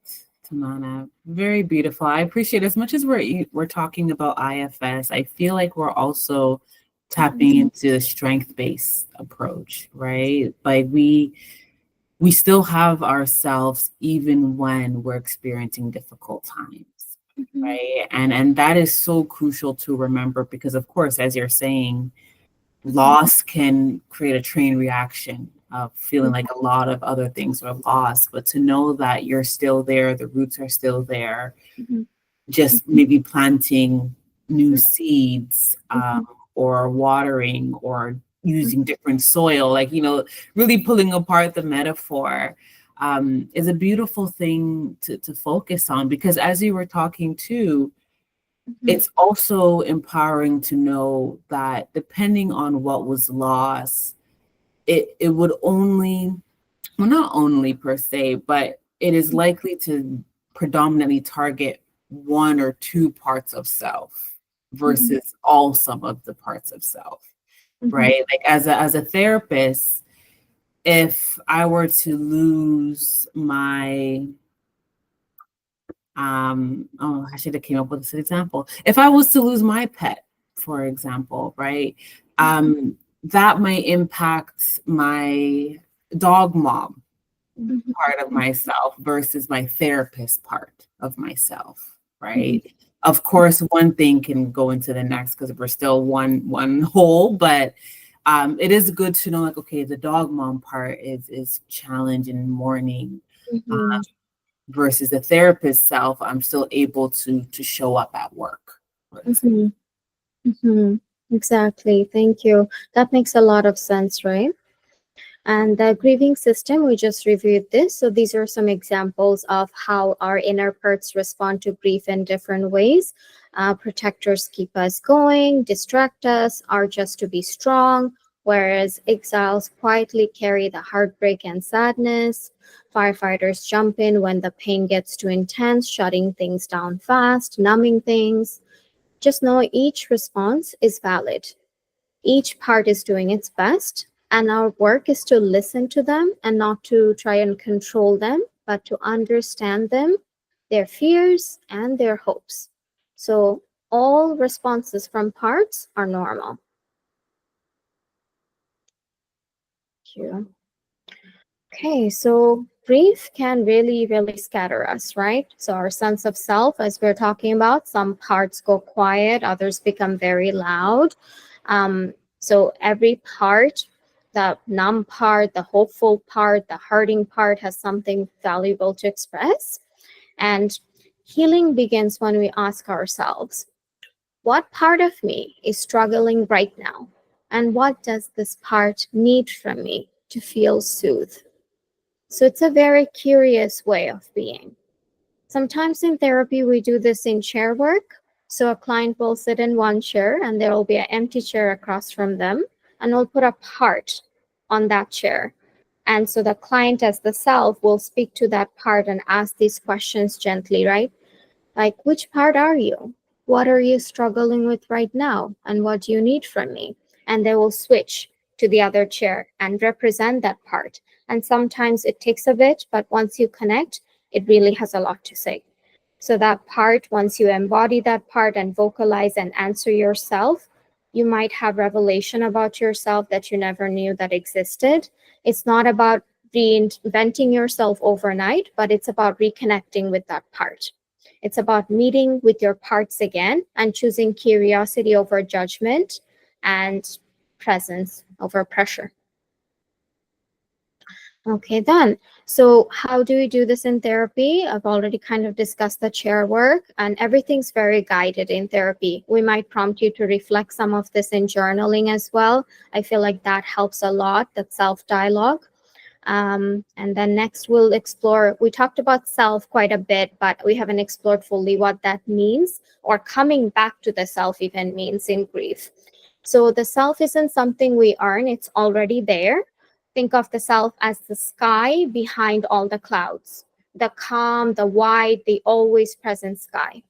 Tamanna. Very beautiful. I appreciate, as much as we're talking about IFS, I feel like we're also tapping into the strength-based approach, right? Like we still have ourselves even when we're experiencing difficult times, right? And that is so crucial to remember because, of course, as you're saying, loss can create a chain reaction of feeling like a lot of other things are lost, but to know that you're still there, the roots are still there, just maybe planting new seeds, or watering or using different soil, like, really pulling apart the metaphor, is a beautiful thing to focus on, because as you were talking too, it's also empowering to know that depending on what was lost, it would only, well, not only per se, but it is likely to predominantly target one or two parts of self versus all some of the parts of self, right? Like as a therapist, if I were to lose my oh, I should have came up with this example. If I was to lose my pet, for example, right? That might impact my dog mom Mhm. part of myself versus my therapist part of myself, Mhm. right? Of course, one thing can go into the next because we're still one whole, but it is good to know, like, okay, the dog mom part is challenge and mourning, Mhm. versus the therapist self. I'm still able to show up at work, for example. Mhm. Mhm. Exactly. Thank you. That makes a lot of sense, right? And the grieving system, we just reviewed this. So these are some examples of how our inner parts respond to grief in different ways. Protectors keep us going, distract us, are just to be strong, whereas exiles quietly carry the heartbreak and sadness. Firefighters jump in when the pain gets too intense, shutting things down fast, numbing things. Just know each response is valid. Each part is doing its best, and our work is to listen to them and not to try and control them, but to understand them, their fears, and their hopes. So, all responses from parts are normal. Thank you. Okay, so grief can really, really scatter us, right? So, our sense of self, as we're talking about, some parts go quiet, others become very loud. So, every part, the numb part, the hopeful part, the hurting part, has something valuable to express. And healing begins when we ask ourselves, what part of me is struggling right now? And what does this part need from me to feel soothed? So it's a very curious way of being. Sometimes in therapy, we do this in chair work. So a client will sit in one chair and there will be an empty chair across from them, and we'll put a part on that chair. And so the client, as the self, will speak to that part and ask these questions gently, right? Like, which part are you? What are you struggling with right now? And what do you need from me? And they will switch to the other chair and represent that part. And sometimes it takes a bit, but once you connect, it really has a lot to say. So, that part, once you embody that part and vocalize and answer yourself, you might have revelation about yourself that you never knew that existed. It's not about reinventing yourself overnight, but it's about reconnecting with that part. It's about meeting with your parts again and choosing curiosity over judgment and presence over pressure. Okay, then. So, how do we do this in therapy? I've already kind of discussed the chair work, and everything's very guided in therapy. We might prompt you to reflect some of this in journaling as well. I feel like that helps a lot, that self dialogue. And then next, we'll explore. We talked about self quite a bit, but we haven't explored fully what that means, or coming back to the self even means in grief. So, the self isn't something we earn, it's already there. Think of the self as the sky behind all the clouds, the calm, the wide, the always present sky.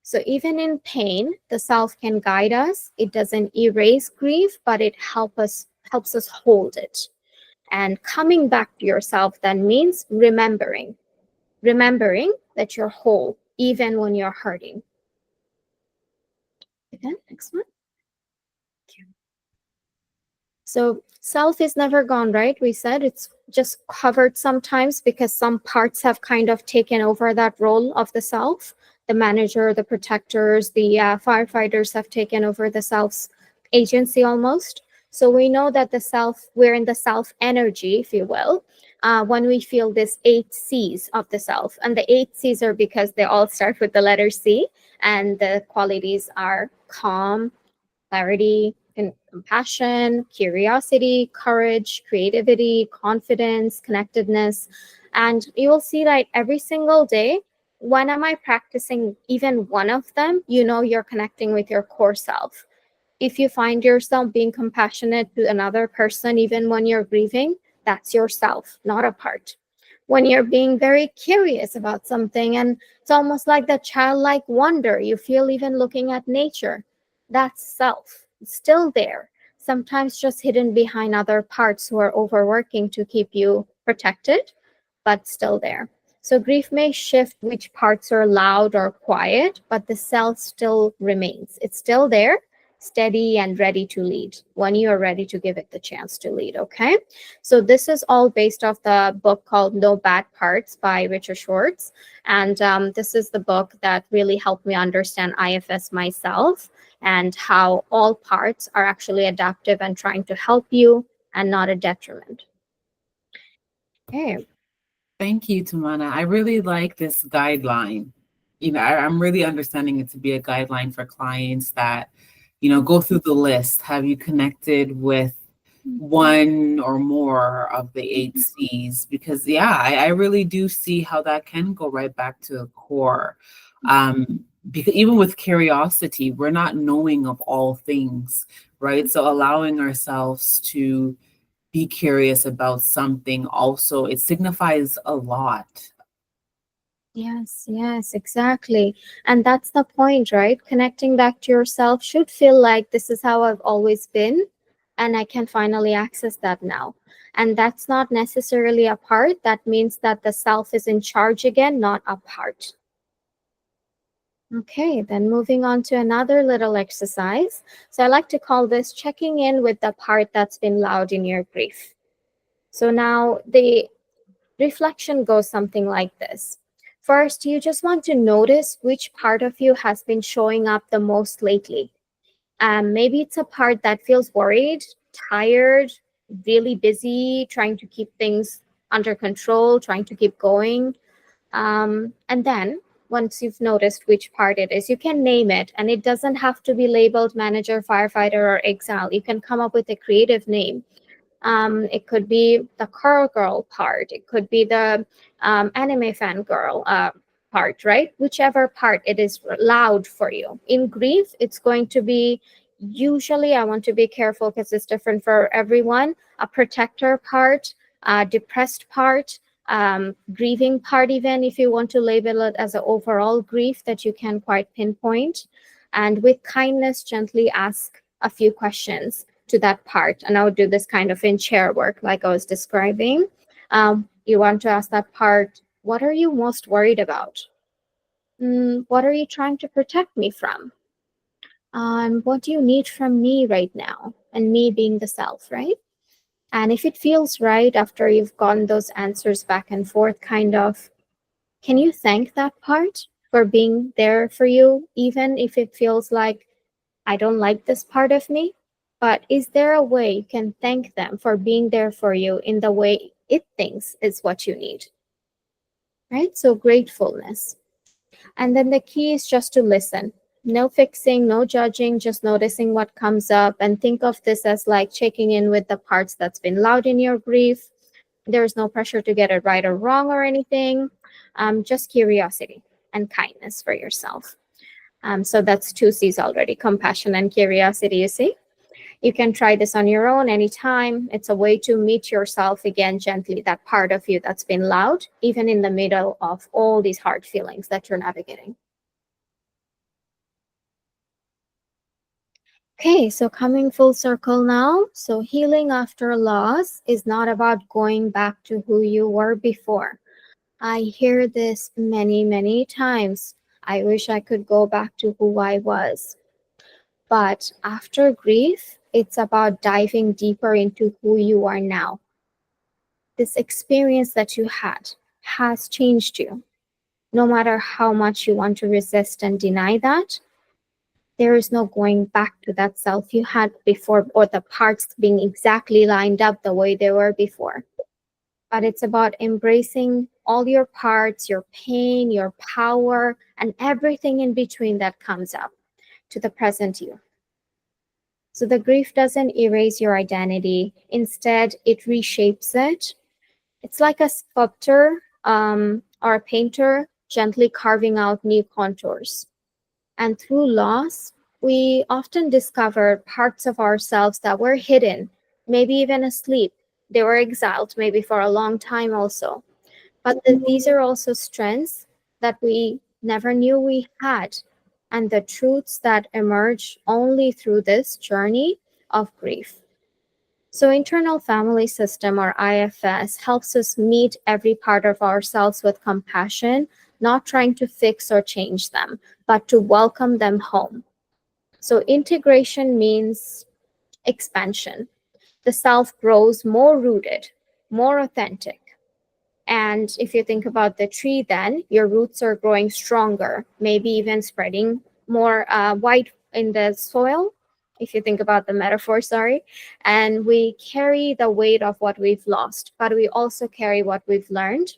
So, even in pain, the self can guide us. It doesn't erase grief, but it helps us hold it. And coming back to yourself then means remembering that you're whole, even when you're hurting. Again, next one. So self is never gone, right? We said it's just covered sometimes because some parts have kind of taken over that role of the self. The manager, the protectors, the firefighters have taken over the self's agency almost. So we know that the self, we're in the self energy, if you will, when we feel this 8 C's of the self. And the 8 C's are because they all start with the letter C, and the qualities are calm, clarity, compassion, curiosity, courage, creativity, confidence, connectedness. And you will see that every single day, when am I practicing even one of them, you know you're connecting with your core self. If you find yourself being compassionate to another person, even when you're grieving, that's yourself, not a part. When you're being very curious about something, and it's almost like the childlike wonder you feel even looking at nature, that's self. It's still there. sometimes just hidden behind other parts who are overworking to keep you protected, but still there. So grief may shift which parts are loud or quiet, but the self still remains. It's still there, steady and ready to lead when you are ready to give it the chance to lead. Okay. So this is all based off the book called No Bad Parts by Richard Schwartz. And this is the book that really helped me understand IFS myself and how all parts are actually adaptive and trying to help you and not a detriment. Okay. Thank you, Tamanna. I really like this guideline. I'm really understanding it to be a guideline for clients that, go through the list. Have you connected with one or more of the 8 C's? Because, yeah, I really do see how that can go right back to the core. Because even with curiosity, we're not knowing of all things, right? So allowing ourselves to be curious about something also, it signifies a lot. Yes, yes, exactly. And that's the point, right? Connecting back to yourself should feel like this is how I've always been, and I can finally access that now. And that's not necessarily a part. That means that the self is in charge again, not a part. Okay, then moving on to another little exercise. So I like to call this checking in with the part that's been loud in your grief. So now the reflection goes something like this. First, you just want to notice which part of you has been showing up the most lately. Maybe it's a part that feels worried, tired, really busy, trying to keep things under control, trying to keep going. And then once you've noticed which part it is, you can name it. And it doesn't have to be labeled manager, firefighter, or exile. You can come up with a creative name. It could be the car girl part. It could be the anime fan girl part, right? Whichever part it is loud for you. In grief, it's going to be usually, I want to be careful because it's different for everyone, a protector part, a depressed part, grieving part, even if you want to label it as an overall grief that you can quite pinpoint. And with kindness, gently ask a few questions to that part. And I would do this kind of in chair work, like I was describing. You want to ask that part, what are you most worried about? What are you trying to protect me from? What do you need from me right now? And me being the self, right? And if it feels right after you've gotten those answers back and forth, kind of, can you thank that part for being there for you, even if it feels like I don't like this part of me? But is there a way you can thank them for being there for you in the way it thinks is what you need? Right? So gratefulness. And then the key is just to listen. No fixing, no judging, just noticing what comes up, and think of this as like checking in with the parts that's been loud in your grief. There's no pressure to get it right or wrong or anything. Just curiosity and kindness for yourself. So that's 2 C's already, compassion and curiosity, you see. You can try this on your own anytime. It's a way to meet yourself again gently, that part of you that's been loud, even in the middle of all these hard feelings that you're navigating. Okay, so coming full circle now. So healing after loss is not about going back to who you were before. I hear this many, many times. I wish I could go back to who I was. But after grief, it's about diving deeper into who you are now. This experience that you had has changed you. No matter how much you want to resist and deny that, there is no going back to that self you had before or the parts being exactly lined up the way they were before. But it's about embracing all your parts, your pain, your power, and everything in between that comes up to the present you. So the grief doesn't erase your identity. Instead, it reshapes it. It's like a sculptor or a painter gently carving out new contours. And through loss, we often discover parts of ourselves that were hidden, maybe even asleep. They were exiled, maybe for a long time also. But these are also strengths that we never knew we had. And the truths that emerge only through this journey of grief. So, internal family system or IFS helps us meet every part of ourselves with compassion, not trying to fix or change them, but to welcome them home. So, integration means expansion. The self grows more rooted, more authentic. And if you think about the tree, then your roots are growing stronger, maybe even spreading more wide in the soil. If you think about the metaphor, sorry. And we carry the weight of what we've lost, but we also carry what we've learned.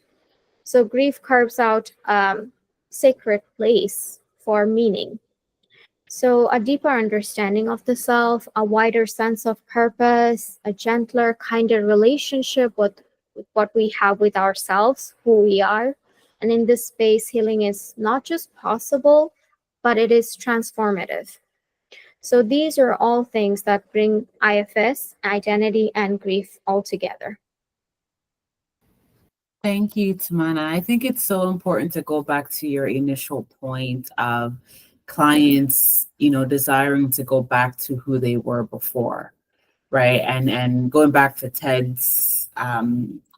So grief carves out sacred place for meaning. So, a deeper understanding of the self, a wider sense of purpose, a gentler, kinder relationship with what we have with ourselves, who we are. And in this space, healing is not just possible, but it is transformative. So, these are all things that bring IFS, identity, and grief all together. Thank you, Tamanna. I think it's so important to go back to your initial point of clients, desiring to go back to who they were before, right? And going back to Ted's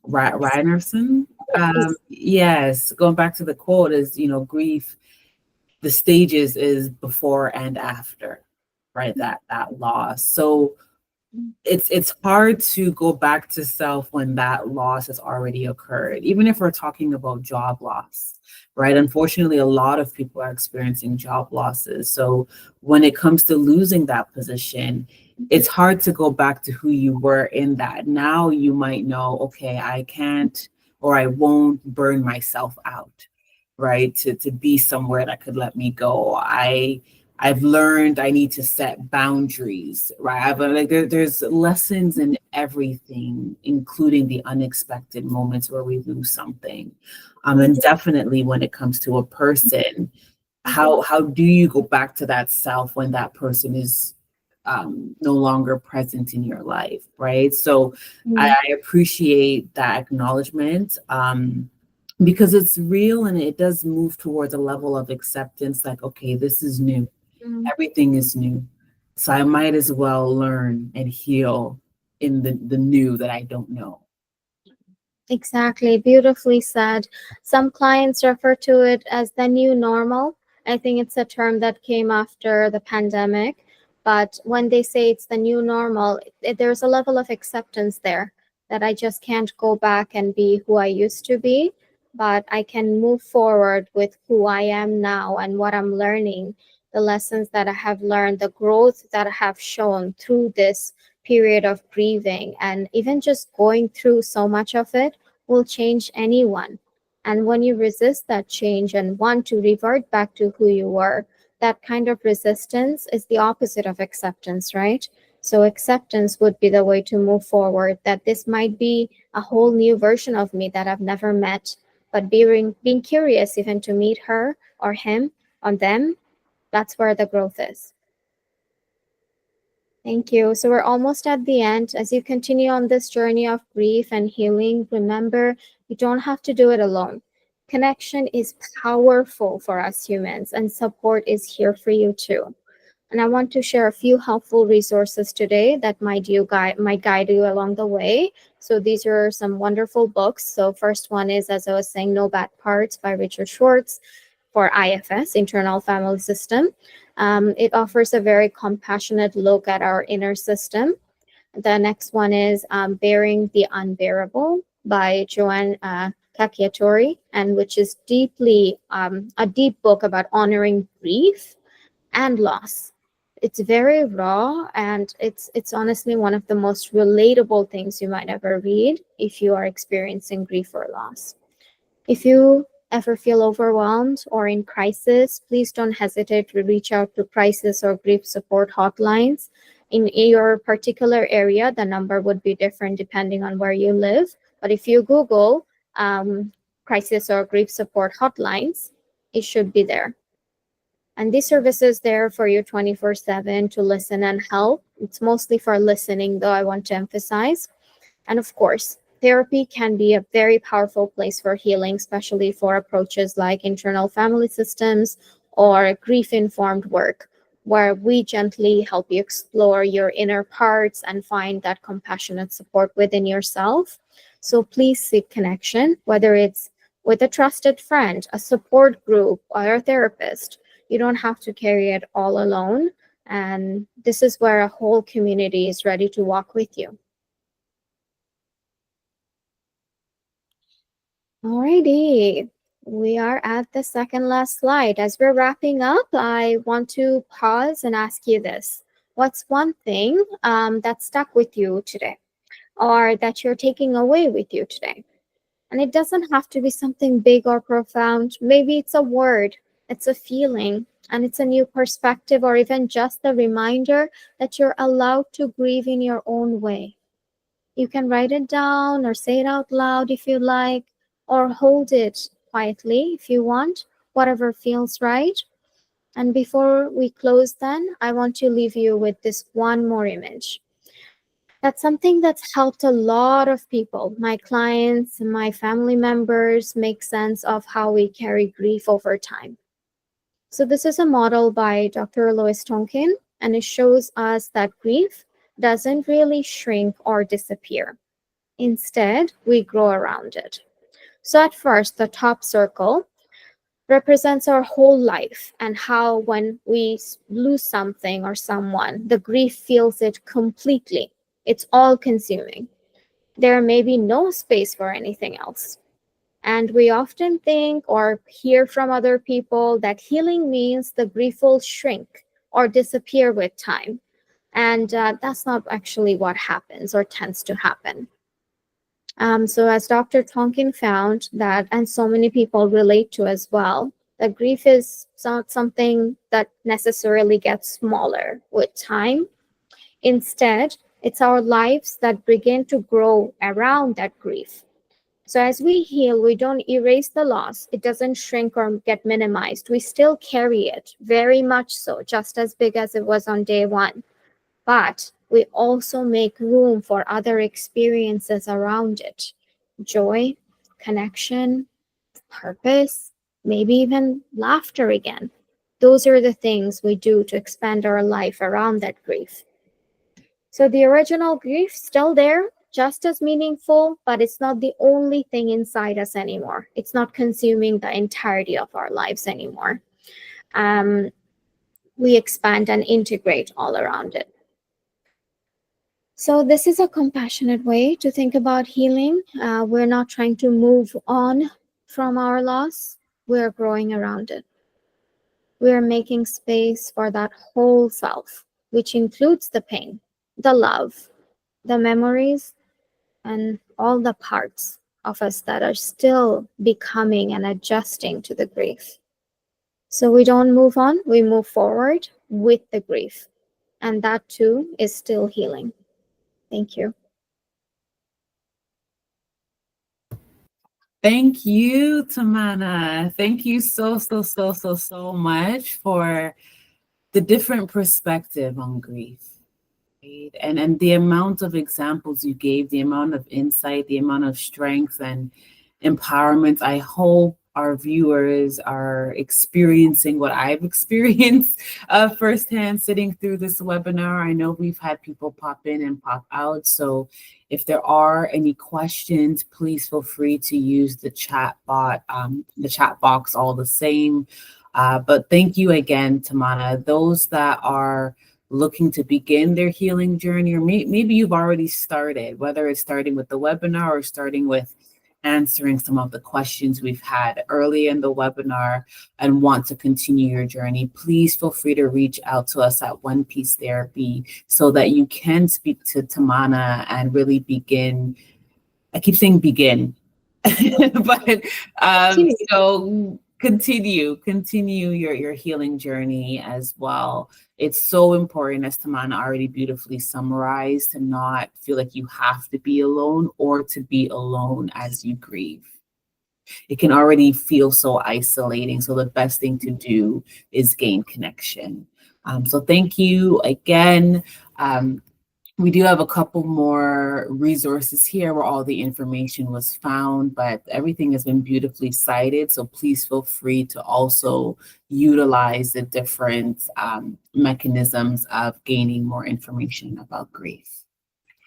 Reinerson. Yes. Yes, going back to the quote is, grief, the stages is before and after, right? That loss. So it's hard to go back to self when that loss has already occurred, even if we're talking about job loss, right? Unfortunately, a lot of people are experiencing job losses. So when it comes to losing that position, it's hard to go back to who you were in that. Now you might know, okay, I can't or I won't burn myself out, right? To be somewhere that could let me go. I've learned I need to set boundaries, right? There's lessons in everything, including the unexpected moments where we lose something. And definitely when it comes to a person, how do you go back to that self when that person is no longer present in your life, right? So I appreciate that acknowledgement. Because it's real and it does move towards a level of acceptance, like, okay, this is new. Mhm. Everything is new. So I might as well learn and heal in the new that I don't know. Exactly, beautifully said. Some clients refer to it as the new normal. I think it's a term that came after the pandemic. But when they say it's the new normal, there's a level of acceptance there that I just can't go back and be who I used to be, but I can move forward with who I am now and what I'm learning, the lessons that I have learned, the growth that I have shown through this period of grieving, and even just going through so much of it will change anyone. And when you resist that change and want to revert back to who you were, that kind of resistance is the opposite of acceptance, right? So, acceptance would be the way to move forward, that this might be a whole new version of me that I've never met. But being curious even to meet her or him or them, that's where the growth is. Thank you. So we're almost at the end. As you continue on this journey of grief and healing, remember you don't have to do it alone. Connection is powerful for us humans, and support is here for you too. And I want to share a few helpful resources today that might guide you along the way. So these are some wonderful books. So first one is, as I was saying, No Bad Parts by Richard Schwartz for IFS, Internal Family System. It offers a very compassionate look at our inner system. The next one is Bearing the Unbearable by Joanne Cacciatore, and which is a deep book about honoring grief and loss. It's very raw, and it's honestly one of the most relatable things you might ever read if you are experiencing grief or loss. If you ever feel overwhelmed or in crisis, please don't hesitate to reach out to crisis or grief support hotlines. In your particular area, the number would be different depending on where you live. But if you Google crisis or grief support hotlines, it should be there. And this service is there for you 24/7 to listen and help. It's mostly for listening, though, I want to emphasize. And of course, therapy can be a very powerful place for healing, especially for approaches like internal family systems or grief informed work. where we gently help you explore your inner parts and find that compassionate support within yourself. So please seek connection, whether it's with a trusted friend, a support group, or a therapist. You don't have to carry it all alone. And this is where a whole community is ready to walk with you. Alrighty, we are at the second last slide. As we're wrapping up, I want to pause and ask you this. What's one thing that stuck with you today or that you're taking away with you today? And it doesn't have to be something big or profound. Maybe it's a word, it's a feeling, and it's a new perspective, or even just a reminder that you're allowed to grieve in your own way. You can write it down or say it out loud if you like, or hold it quietly if you want, whatever feels right. And before we close, then, I want to leave you with this one more image. That's something that's helped a lot of people, my clients, my family members, make sense of how we carry grief over time. So, this is a model by Dr. Lois Tonkin, and it shows us that grief doesn't really shrink or disappear. Instead, we grow around it. So, at first, the top circle represents our whole life and how, when we lose something or someone, the grief feels it completely. It's all consuming. There may be no space for anything else. And we often think or hear from other people that healing means the grief will shrink or disappear with time. And that's not actually what happens or tends to happen. So as Dr. Tonkin found that, and so many people relate to as well, that grief is not something that necessarily gets smaller with time. Instead, it's our lives that begin to grow around that grief. So as we heal, we don't erase the loss. It doesn't shrink or get minimized. We still carry it, very much so, just as big as it was on day one. But we also make room for other experiences around it: joy, connection, purpose, maybe even laughter again. Those are the things we do to expand our life around that grief. So the original grief still there, just as meaningful, but it's not the only thing inside us anymore. It's not consuming the entirety of our lives anymore. Um, we expand and integrate all around it. So this is a compassionate way to think about healing. We're not trying to move on from our loss. We're growing around it. We're making space for that whole self, which includes the pain, the love, the memories, and all the parts of us that are still becoming and adjusting to the grief. So we don't move on, we move forward with the grief. And that too is still healing. Thank you. Thank you, Tamanna. Thank you so much for the different perspective on grief. Right? And the amount of examples you gave, the amount of insight, the amount of strength and empowerment. I hope our viewers are experiencing what I've experienced firsthand sitting through this webinar. I know we've had people pop in and pop out. So if there are any questions, please feel free to use the chat box all the same. But thank you again, Tamanna. Those that are looking to begin their healing journey, or maybe you've already started, whether it's starting with the webinar or starting with answering some of the questions we've had early in the webinar and want to continue your journey, please feel free to reach out to us at One Piece Therapy so that you can speak to Tamanna and really begin. I keep saying begin, but so continue your healing journey as well. It's so important, as Tamanna already beautifully summarized, to not feel like you have to be alone or to be alone as you grieve. It can already feel so isolating. So the best thing to do is gain connection. So thank you again. We do have a couple more resources here where all the information was found, but everything has been beautifully cited. So please feel free to also utilize the different mechanisms of gaining more information about grief.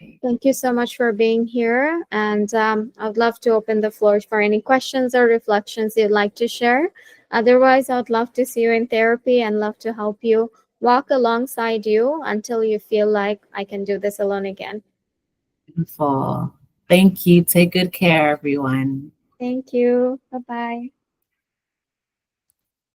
Okay. Thank you so much for being here. And I'd love to open the floor for any questions or reflections you'd like to share. Otherwise, I'd love to see you in therapy and love to help you walk alongside you until you feel like I can do this alone again. Beautiful. Thank you. Take good care, everyone. Thank you. Bye bye.